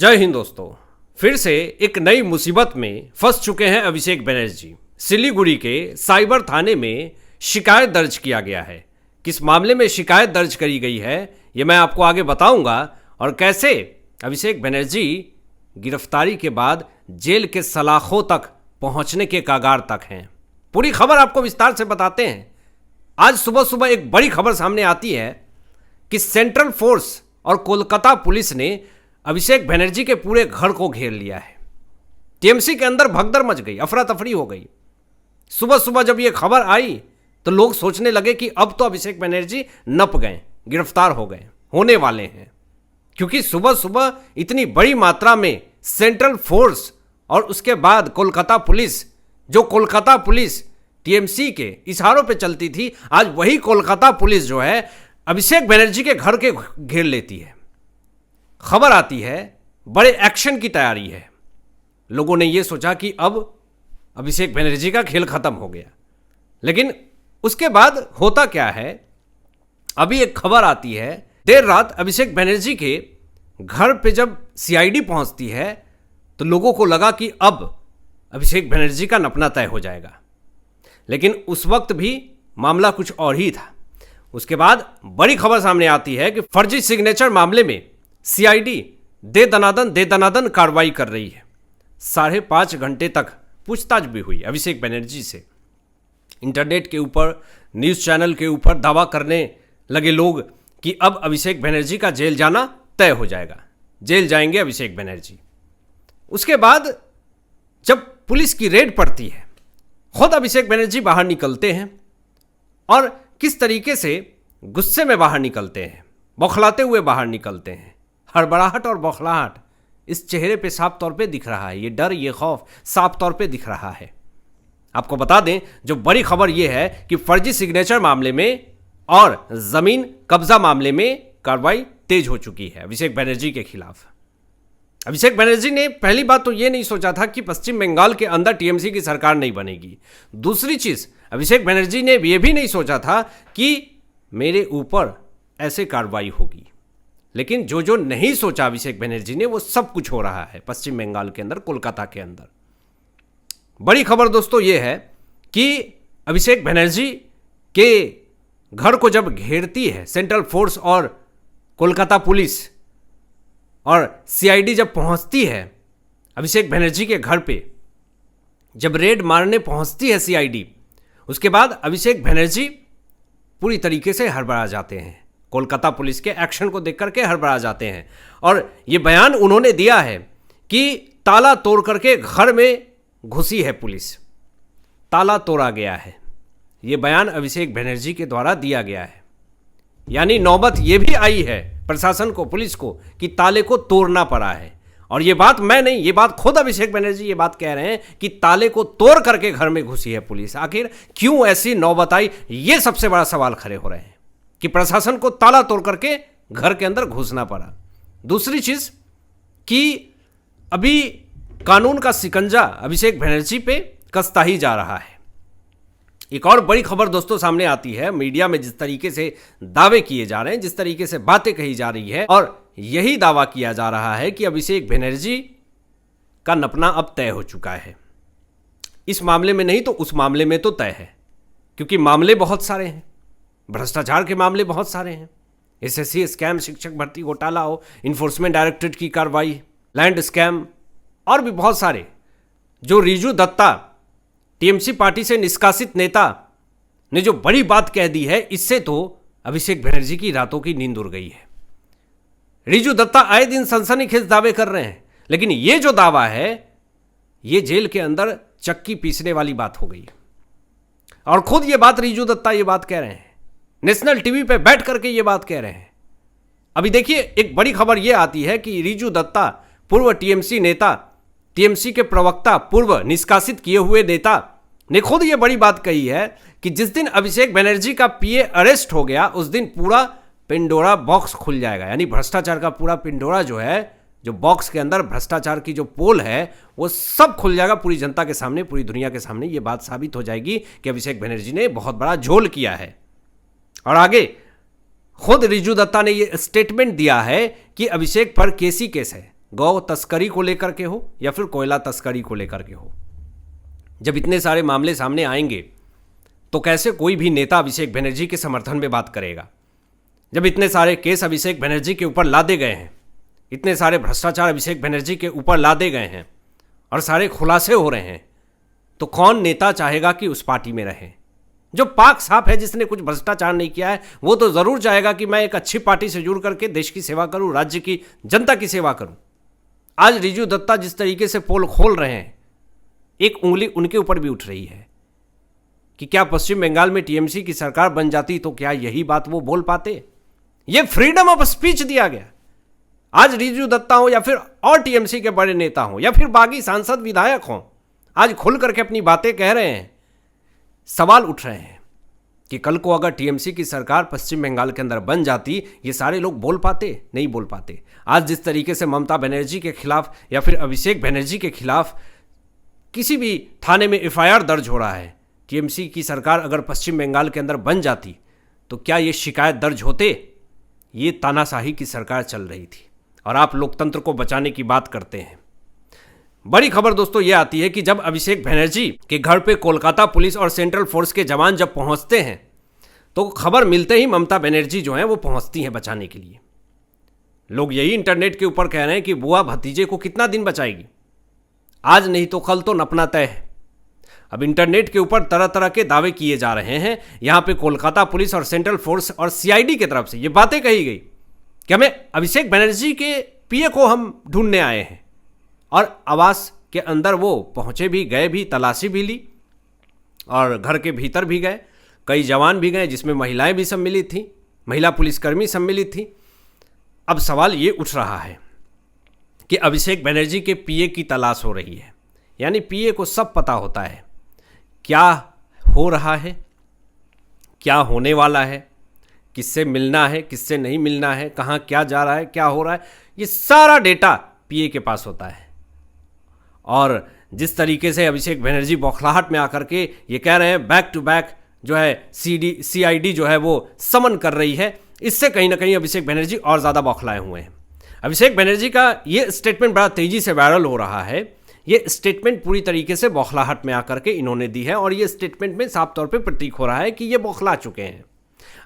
जय हिंद दोस्तों। फिर से एक नई मुसीबत में फंस चुके हैं अभिषेक बनर्जी। सिलीगुड़ी के साइबर थाने में शिकायत दर्ज किया गया है। किस मामले में शिकायत दर्ज करी गई है ये मैं आपको आगे बताऊंगा, और कैसे अभिषेक बनर्जी गिरफ्तारी के बाद जेल के सलाखों तक पहुंचने के कगार तक हैं। पूरी खबर आपको विस्तार से बताते हैं। आज सुबह सुबह एक बड़ी खबर सामने आती है कि सेंट्रल फोर्स और कोलकाता पुलिस ने अभिषेक बनर्जी के पूरे घर को घेर लिया है। टीएमसी के अंदर भगदड़ मच गई, अफरा तफरी हो गई। सुबह सुबह जब ये खबर आई तो लोग सोचने लगे कि अब तो अभिषेक बनर्जी नप गए, गिरफ्तार हो गए, होने वाले हैं, क्योंकि सुबह सुबह इतनी बड़ी मात्रा में सेंट्रल फोर्स और उसके बाद कोलकाता पुलिस, जो कोलकाता पुलिस टीएमसी के इशारों पे चलती थी, आज वही कोलकाता पुलिस जो है अभिषेक बनर्जी के घर के घेर लेती है। खबर आती है बड़े एक्शन की तैयारी है। लोगों ने यह सोचा कि अब अभिषेक बनर्जी का खेल खत्म हो गया, लेकिन उसके बाद होता क्या है, अभी एक खबर आती है देर रात अभिषेक बनर्जी के घर पे जब सीआईडी पहुंचती है तो लोगों को लगा कि अब अभिषेक बनर्जी का नपना तय हो जाएगा, लेकिन उस वक्त भी मामला कुछ और ही था। उसके बाद बड़ी खबर सामने आती है कि फर्जी सिग्नेचर मामले में सीआईडी दे दनादन कार्रवाई कर रही है। 5.5 घंटे तक पूछताछ भी हुई अभिषेक बनर्जी से। इंटरनेट के ऊपर, न्यूज़ चैनल के ऊपर दावा करने लगे लोग कि अब अभिषेक बनर्जी का जेल जाना तय हो जाएगा, जेल जाएंगे अभिषेक बनर्जी। उसके बाद जब पुलिस की रेड पड़ती है, खुद अभिषेक बनर्जी बाहर निकलते हैं और किस तरीके से गुस्से में बाहर निकलते हैं, बौखलाते हुए बाहर निकलते हैं। हड़बड़ाहट और बौखलाहट इस चेहरे पे साफ तौर पे दिख रहा है, ये डर, ये खौफ साफ तौर पे दिख रहा है। आपको बता दें, जो बड़ी खबर ये है कि फर्जी सिग्नेचर मामले में और जमीन कब्जा मामले में कार्रवाई तेज हो चुकी है अभिषेक बनर्जी के खिलाफ। अभिषेक बनर्जी ने पहली बात तो ये नहीं सोचा था कि पश्चिम बंगाल के अंदर टीएमसी की सरकार नहीं बनेगी। दूसरी चीज, अभिषेक बनर्जी ने यह भी नहीं सोचा था कि मेरे ऊपर ऐसे कार्रवाई होगी। लेकिन जो नहीं सोचा अभिषेक बनर्जी ने, वो सब कुछ हो रहा है पश्चिम बंगाल के अंदर, कोलकाता के अंदर। बड़ी खबर दोस्तों ये है कि अभिषेक बनर्जी के घर को जब घेरती है सेंट्रल फोर्स और कोलकाता पुलिस और सीआईडी जब पहुंचती है अभिषेक बनर्जी के घर पे, जब रेड मारने पहुंचती है सीआईडी, उसके बाद अभिषेक बनर्जी पूरी तरीके से हड़बड़ा जाते हैं। कोलकाता पुलिस के एक्शन को देख करके हड़बड़ा जाते हैं और ये बयान उन्होंने दिया है कि ताला तोड़ करके घर में घुसी है पुलिस, ताला तोड़ा गया है। ये बयान अभिषेक बनर्जी के द्वारा दिया गया है। यानी नौबत ये भी आई है प्रशासन को, पुलिस को, कि ताले को तोड़ना पड़ा है। और ये बात मैं नहीं, ये बात खुद अभिषेक बनर्जी ये बात कह रहे हैं कि ताले को तोड़ करके घर में घुसी है पुलिस। आखिर क्यों ऐसी नौबत आई, ये सबसे बड़ा सवाल खड़े हो रहे हैं कि प्रशासन को ताला तोड़ करके घर के अंदर घुसना पड़ा। दूसरी चीज कि अभी कानून का शिकंजा अभिषेक बनर्जी पे कसता ही जा रहा है। एक और बड़ी खबर दोस्तों सामने आती है, मीडिया में जिस तरीके से दावे किए जा रहे हैं, जिस तरीके से बातें कही जा रही है, और यही दावा किया जा रहा है कि अभिषेक बनर्जी का नपना अब तय हो चुका है। इस मामले में नहीं तो उस मामले में तो तय है, क्योंकि मामले बहुत सारे हैं, भ्रष्टाचार के मामले बहुत सारे हैं। एसएससी स्कैम, शिक्षक भर्ती घोटाला हो, इन्फोर्समेंट डायरेक्टरेट की कार्रवाई, लैंड स्कैम, और भी बहुत सारे। जो रिजू दत्ता, टीएमसी पार्टी से निष्कासित नेता, ने जो बड़ी बात कह दी है, इससे तो अभिषेक बनर्जी की रातों की नींद उड़ गई है। रिजू दत्ता आए दिन सनसनीखेज दावे कर रहे हैं, लेकिन ये जो दावा है ये जेल के अंदर चक्की पीसने वाली बात हो गई। और खुद ये बात रिजू दत्ता ये बात कह रहे हैं, नेशनल टीवी पे बैठ करके ये बात कह रहे हैं। अभी देखिए, एक बड़ी खबर ये आती है कि रिजू दत्ता, पूर्व टीएमसी नेता, टीएमसी के प्रवक्ता, पूर्व निष्कासित किए हुए नेता, ने खुद ये बड़ी बात कही है कि जिस दिन अभिषेक बनर्जी का पीए अरेस्ट हो गया, उस दिन पूरा पिंडोरा बॉक्स खुल जाएगा। यानी भ्रष्टाचार का पूरा पिंडोरा जो है, जो बॉक्स के अंदर भ्रष्टाचार की जो पोल है, वो सब खुल जाएगा पूरी जनता के सामने, पूरी दुनिया के सामने। ये बात साबित हो जाएगी कि अभिषेक बनर्जी ने बहुत बड़ा झोल किया है। और आगे खुद रिजू दत्ता ने ये स्टेटमेंट दिया है कि अभिषेक पर केस है, गौ तस्करी को लेकर के हो या फिर कोयला तस्करी को लेकर के हो। जब इतने सारे मामले सामने आएंगे तो कैसे कोई भी नेता अभिषेक बनर्जी के समर्थन में बात करेगा। जब इतने सारे केस अभिषेक बनर्जी के ऊपर लादे गए हैं, इतने सारे भ्रष्टाचार अभिषेक बनर्जी के ऊपर लादे गए हैं और सारे खुलासे हो रहे हैं, तो कौन नेता चाहेगा कि उस पार्टी में रहे। जो पाक साफ है, जिसने कुछ भ्रष्टाचार नहीं किया है, वो तो जरूर चाहेगा कि मैं एक अच्छी पार्टी से जुड़ करके देश की सेवा करूं, राज्य की जनता की सेवा करूं। आज रिजू दत्ता जिस तरीके से पोल खोल रहे हैं, एक उंगली उनके ऊपर भी उठ रही है कि क्या पश्चिम बंगाल में टीएमसी की सरकार बन जाती तो क्या यही बात वो बोल पाते। ये फ्रीडम ऑफ स्पीच दिया गया। आज रिजू दत्ता हो या फिर और टीएमसी के बड़े नेता हो या फिर बागी सांसद विधायक हो, आज खुल करके अपनी बातें कह रहे हैं। सवाल उठ रहे हैं कि कल को अगर टीएमसी की सरकार पश्चिम बंगाल के अंदर बन जाती, ये सारे लोग बोल पाते? नहीं बोल पाते। आज जिस तरीके से ममता बनर्जी के खिलाफ या फिर अभिषेक बनर्जी के खिलाफ किसी भी थाने में एफआईआर दर्ज हो रहा है, टीएमसी की सरकार अगर पश्चिम बंगाल के अंदर बन जाती तो क्या ये शिकायत दर्ज होते? ये तानाशाही की सरकार चल रही थी और आप लोकतंत्र को बचाने की बात करते हैं। बड़ी खबर दोस्तों ये आती है कि जब अभिषेक बनर्जी के घर पे कोलकाता पुलिस और सेंट्रल फोर्स के जवान जब पहुंचते हैं तो खबर मिलते ही ममता बनर्जी जो है वो पहुंचती हैं बचाने के लिए। लोग यही इंटरनेट के ऊपर कह रहे हैं कि बुआ भतीजे को कितना दिन बचाएगी, आज नहीं तो कल तो नपना तय है। अब इंटरनेट के ऊपर तरह तरह के दावे किए जा रहे हैं। यहां पे कोलकाता पुलिस और सेंट्रल फोर्स और सीआईडी की तरफ से ये बातें कही गई कि हमें अभिषेक बनर्जी के पीए को हम ढूंढने आए हैं, और आवास के अंदर वो पहुंचे भी, गए भी, तलाशी भी ली और घर के भीतर भी गए। कई जवान भी गए जिसमें महिलाएं भी सम्मिलित थीं, महिला पुलिसकर्मी सम्मिलित थीं। अब सवाल ये उठ रहा है कि अभिषेक बनर्जी के पीए की तलाश हो रही है, यानी पीए को सब पता होता है क्या हो रहा है, क्या होने वाला है, किससे मिलना है, किससे नहीं मिलना है, कहाँ क्या जा रहा है, क्या हो रहा है, ये सारा डेटा पीए के पास होता है। और जिस तरीके से अभिषेक बनर्जी बौखलाहट में आकर के ये कह रहे हैं बैक टू बैक जो है सीआईडी जो है वो समन कर रही है, इससे कहीं ना कहीं अभिषेक बनर्जी और ज़्यादा बौखलाए हुए हैं। अभिषेक बनर्जी का ये स्टेटमेंट बड़ा तेज़ी से वायरल हो रहा है। ये स्टेटमेंट पूरी तरीके से बौखलाहट में आकर के इन्होंने दी है और ये स्टेटमेंट में साफ तौर पे प्रतीक हो रहा है कि ये बौखला चुके हैं।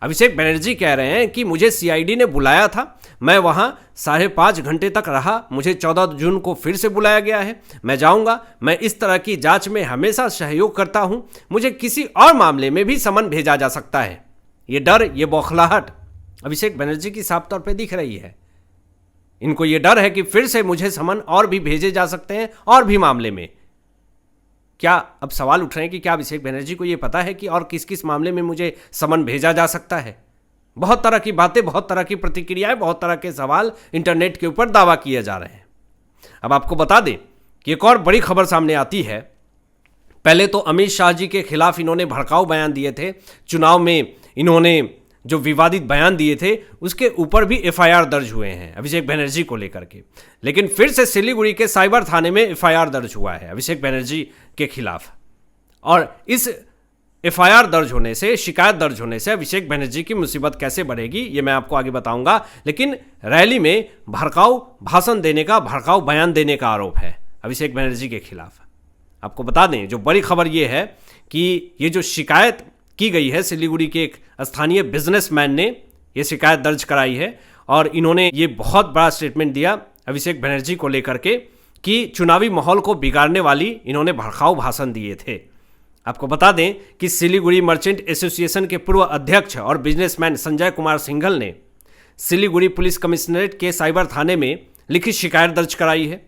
अभिषेक बनर्जी कह रहे हैं कि मुझे सीआईडी ने बुलाया था, मैं वहां 5.5 घंटे तक रहा, मुझे 14 जून को फिर से बुलाया गया है, मैं जाऊंगा, मैं इस तरह की जांच में हमेशा सहयोग करता हूं, मुझे किसी और मामले में भी समन भेजा जा सकता है। ये डर, ये बौखलाहट अभिषेक बनर्जी की साफ तौर पर दिख रही है। इनको ये डर है कि फिर से मुझे समन और भी भेजे जा सकते हैं और भी मामले में। क्या अब सवाल उठ रहे हैं कि क्या अभिषेक बनर्जी को ये पता है कि और किस किस मामले में मुझे समन भेजा जा सकता है। बहुत तरह की बातें, बहुत तरह की प्रतिक्रियाएं, बहुत तरह के सवाल इंटरनेट के ऊपर दावा किए जा रहे हैं। अब आपको बता दें कि एक और बड़ी खबर सामने आती है। पहले तो अमित शाह जी के खिलाफ इन्होंने भड़काऊ बयान दिए थे, चुनाव में इन्होंने जो विवादित बयान दिए थे उसके ऊपर भी एफआईआर दर्ज हुए हैं अभिषेक बनर्जी को लेकर के। लेकिन फिर से सिलीगुड़ी के साइबर थाने में एफआईआर दर्ज हुआ है अभिषेक बनर्जी के खिलाफ, और इस एफआईआर दर्ज होने से, शिकायत दर्ज होने से अभिषेक बनर्जी की मुसीबत कैसे बढ़ेगी ये मैं आपको आगे बताऊंगा। लेकिन रैली में भड़काऊ भाषण देने का, भड़काऊ बयान देने का आरोप है अभिषेक बनर्जी के खिलाफ। आपको बता दें जो बड़ी खबर ये है कि ये जो शिकायत की गई है, सिलीगुड़ी के एक स्थानीय बिजनेसमैन ने ये शिकायत दर्ज कराई है और इन्होंने ये बहुत बड़ा स्टेटमेंट दिया अभिषेक बनर्जी को लेकर के कि चुनावी माहौल को बिगाड़ने वाली इन्होंने भड़काऊ भाषण दिए थे। आपको बता दें कि सिलीगुड़ी मर्चेंट एसोसिएशन के पूर्व अध्यक्ष और बिजनेसमैन संजय कुमार सिंघल ने सिलीगुड़ी पुलिस कमिश्नरेट के साइबर थाने में लिखित शिकायत दर्ज कराई है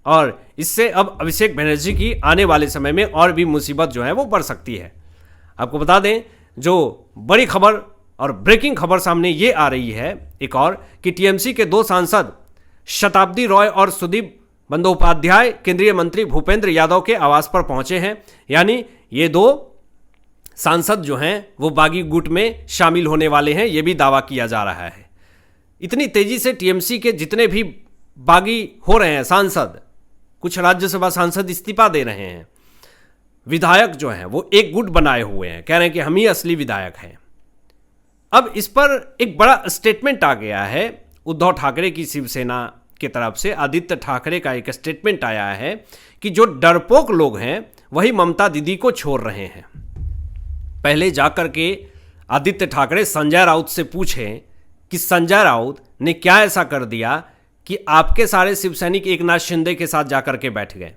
और इससे अब अभिषेक बनर्जी की आने वाले समय में और भी मुसीबत जो है वो बढ़ सकती है। आपको बता दें जो बड़ी खबर और ब्रेकिंग खबर सामने ये आ रही है एक और कि टीएमसी के 2 सांसद शताब्दी रॉय और सुदीप बंदोपाध्याय केंद्रीय मंत्री भूपेंद्र यादव के आवास पर पहुंचे हैं। यानी ये 2 सांसद जो हैं वो बागी गुट में शामिल होने वाले हैं, ये भी दावा किया जा रहा है। इतनी तेजी से टीएमसी के जितने भी बागी हो रहे हैं सांसद, कुछ राज्यसभा सांसद इस्तीफा दे रहे हैं, विधायक जो हैं वो एक गुट बनाए हुए हैं, कह रहे हैं कि हम ही असली विधायक हैं। अब इस पर एक बड़ा स्टेटमेंट आ गया है उद्धव ठाकरे की शिवसेना की तरफ से आदित्य ठाकरे का एक स्टेटमेंट आया है कि जो डरपोक लोग हैं वही ममता दीदी को छोड़ रहे हैं। पहले जाकर के आदित्य ठाकरे संजय राउत से पूछें कि संजय राउत ने क्या ऐसा कर दिया कि आपके सारे शिव सैनिक एकनाथ शिंदे के साथ जाकर के बैठ गए।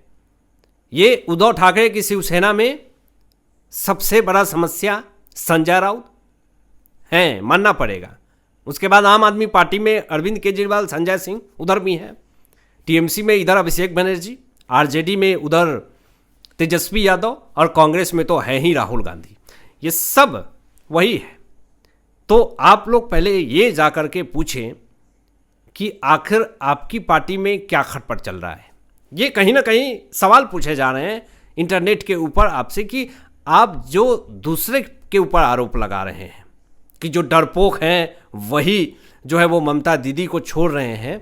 ये उद्धव ठाकरे की शिवसेना में सबसे बड़ा समस्या संजय राउत हैं, मानना पड़ेगा। उसके बाद आम आदमी पार्टी में अरविंद केजरीवाल, संजय सिंह उधर भी हैं, टीएमसी में इधर अभिषेक बनर्जी, आरजेडी में उधर तेजस्वी यादव और कांग्रेस में तो है ही राहुल गांधी। ये सब वही है। तो आप लोग पहले ये जाकर के पूछें कि आखिर आपकी पार्टी में क्या खटपट चल रहा है। ये कहीं ना कहीं सवाल पूछे जा रहे हैं इंटरनेट के ऊपर आपसे कि आप जो दूसरे के ऊपर आरोप लगा रहे हैं कि जो डरपोक हैं वही जो है वो ममता दीदी को छोड़ रहे हैं,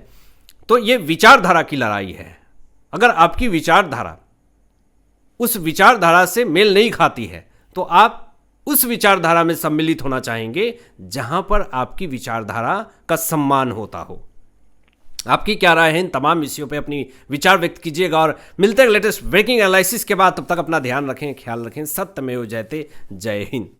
तो ये विचारधारा की लड़ाई है। अगर आपकी विचारधारा उस विचारधारा से मेल नहीं खाती है तो आप उस विचारधारा में सम्मिलित होना चाहेंगे जहां पर आपकी विचारधारा का सम्मान होता हो। आपकी क्या राय है इन तमाम विषयों पे अपनी विचार व्यक्त कीजिएगा और मिलते हैं लेटेस्ट ब्रेकिंग एनालिसिस के बाद। तब तक अपना ध्यान रखें, ख्याल रखें। सत्यमेव जयते। जय हिंद।